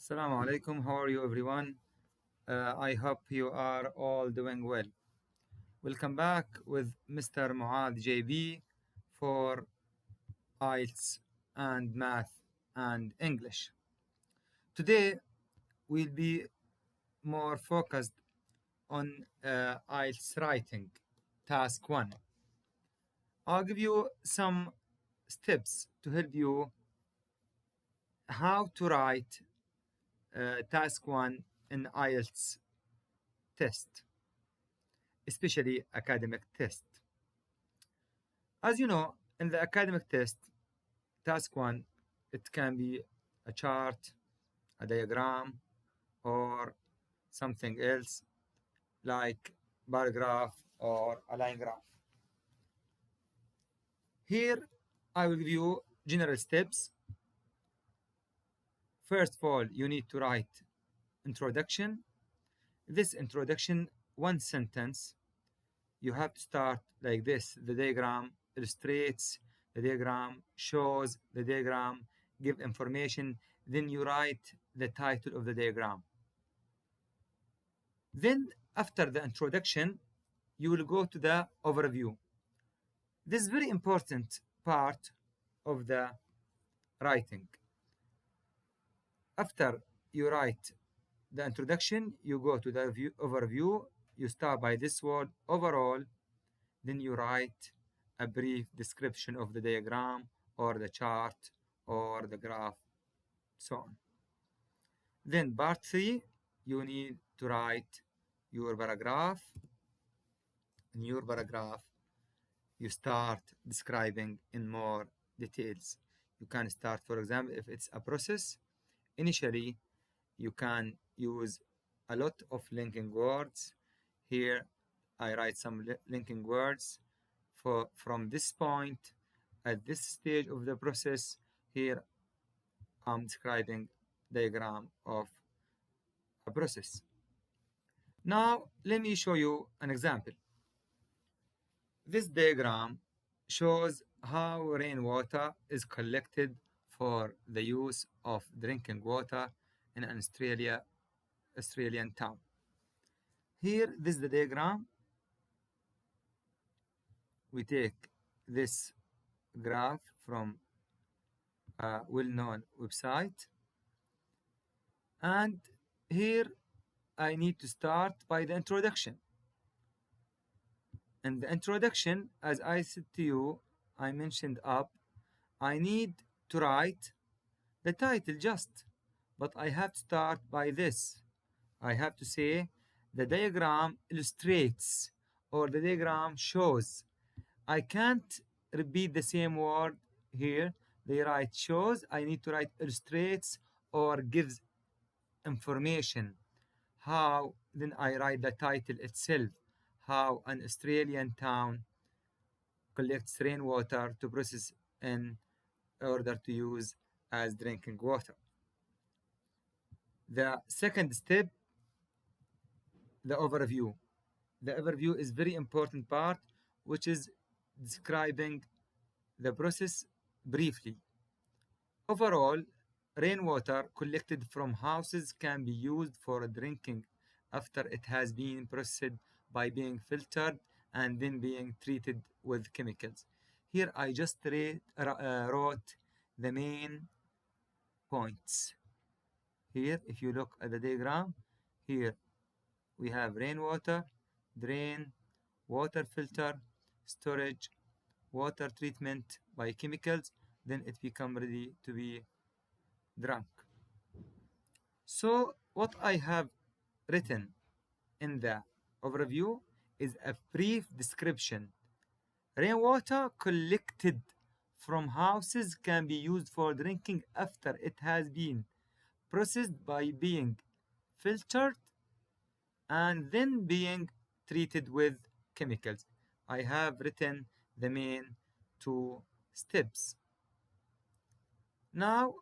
Assalamu alaikum. How are you, everyone? I hope you are all doing well. Welcome back with Mr. Muad JB for Ielts and Math and English. Today, we'll be more focused on Ielts writing, Task 1. I'll give you some steps to help you how to write Task 1 in Ielts test, especially academic test. As you know, in the academic test, task 1, it can be a chart, a diagram, or something else like bar graph or a line graph. Here, I will give you general steps. First of all, you need to write introduction. This introduction, one sentence. You have to start like this. The diagram illustrates, the diagram shows, the diagram give information. Then you write the title of the diagram. Then after the introduction, you will go to the overview. This is very important part of the writing. After you write the introduction, you go to the overview. You start by this word, overall. Then you write a brief description of the diagram or the chart or the graph, so on. Then part 3, you need to write your paragraph. In your paragraph, you start describing in more details. You can start, for example, if it's a process, initially you can use a lot of linking words. Here I write some linking words from this point at this stage of the process. Here I'm describing diagram of a process. Now let me show you an example. This diagram shows how rainwater is collected for the use of drinking water in an Australian town. Here, this is the diagram. We take this graph from a well-known website, and here I need to start by the introduction. In the introduction, as I said to you, I mentioned up, I need to write the title just, but I have to start by this. I have to say the diagram illustrates or the diagram shows. I can't repeat the same word here. They write shows. I need to write illustrates or gives information. How? Then I write the title itself. How an Australian town collects rainwater to process in order to use as drinking water. The second step, the overview. The overview is very important part, which is describing the process briefly. Overall, rainwater collected from houses can be used for drinking after it has been processed by being filtered and then being treated with chemicals. Here I just wrote the main points. Here, if you look at the diagram, here we have rainwater, drain, water filter, storage, water treatment by chemicals, then it becomes ready to be drunk. So what I have written in the overview is a brief description. Rainwater collected from houses can be used for drinking after it has been processed by being filtered and then being treated with chemicals. I have written the main 2 steps. Now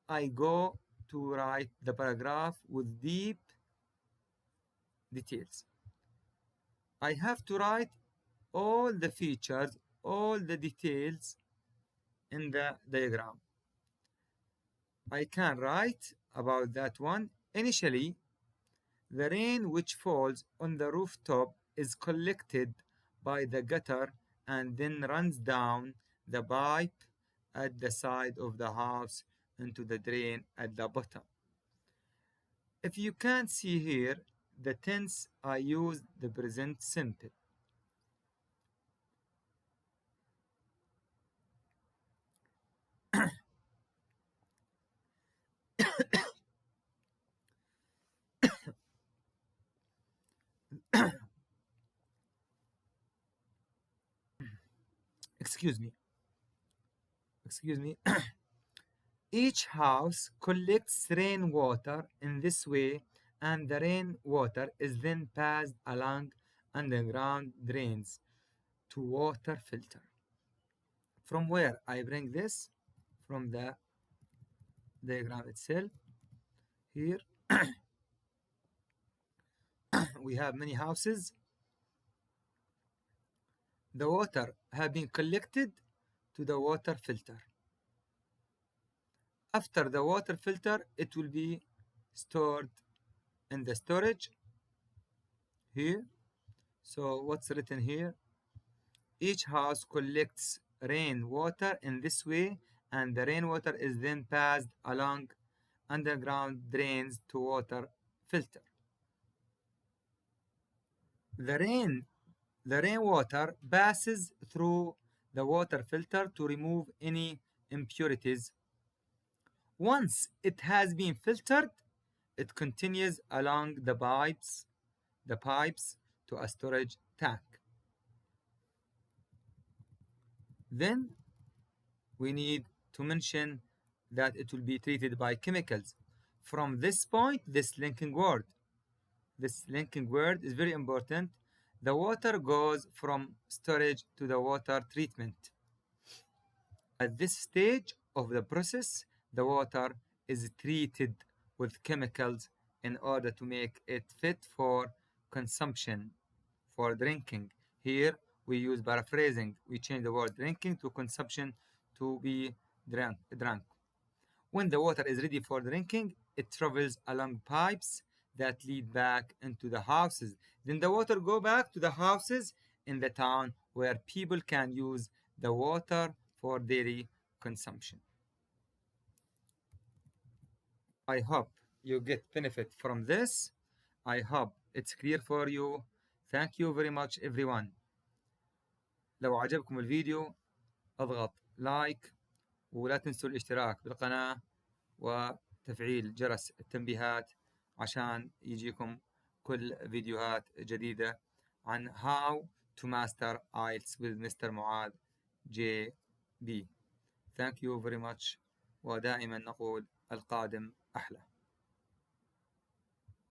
I go to write the paragraph with deep details. I have to write all the features, all the details in the diagram. I can write about that one. Initially, the rain which falls on the rooftop is collected by the gutter and then runs down the pipe at the side of the house into the drain at the bottom. If you can't see here, the tense I use the present simple. Excuse me. Excuse me. Each house collects rainwater in this way, and the rainwater is then passed along underground drains to water filter. From where I bring this? From the diagram itself. Here we have many houses. The water have been collected to the water filter. After the water filter, it will be stored in the storage here. So what's written here? Each house collects rainwater in this way, and the rainwater is then passed along underground drains to water filter. The rainwater passes through the water filter to remove any impurities. Once it has been filtered, it continues along the pipes to a storage tank. Then we need to mention that it will be treated by chemicals. From this point, this linking word is very important. The water goes from storage to the water treatment. At this stage of the process, the water is treated with chemicals in order to make it fit for consumption, for drinking. Here we use paraphrasing. We change the word drinking to consumption to be drunk. When the water is ready for drinking, it travels along pipes that lead back into the houses. Then the water go back to the houses in the town where people can use the water for daily consumption. I hope you get benefit from this. I hope it's clear for you. Thank you very much everyone. لو عجبكم الفيديو اضغط لايك ولا تنسوا الاشتراك بالقناة وتفعيل جرس التنبيهات عشان يجيكم كل فيديوهات جديدة عن how to master IELTS with Mr. معاذ JB. Thank you very much ودائما نقول القادم أحلى.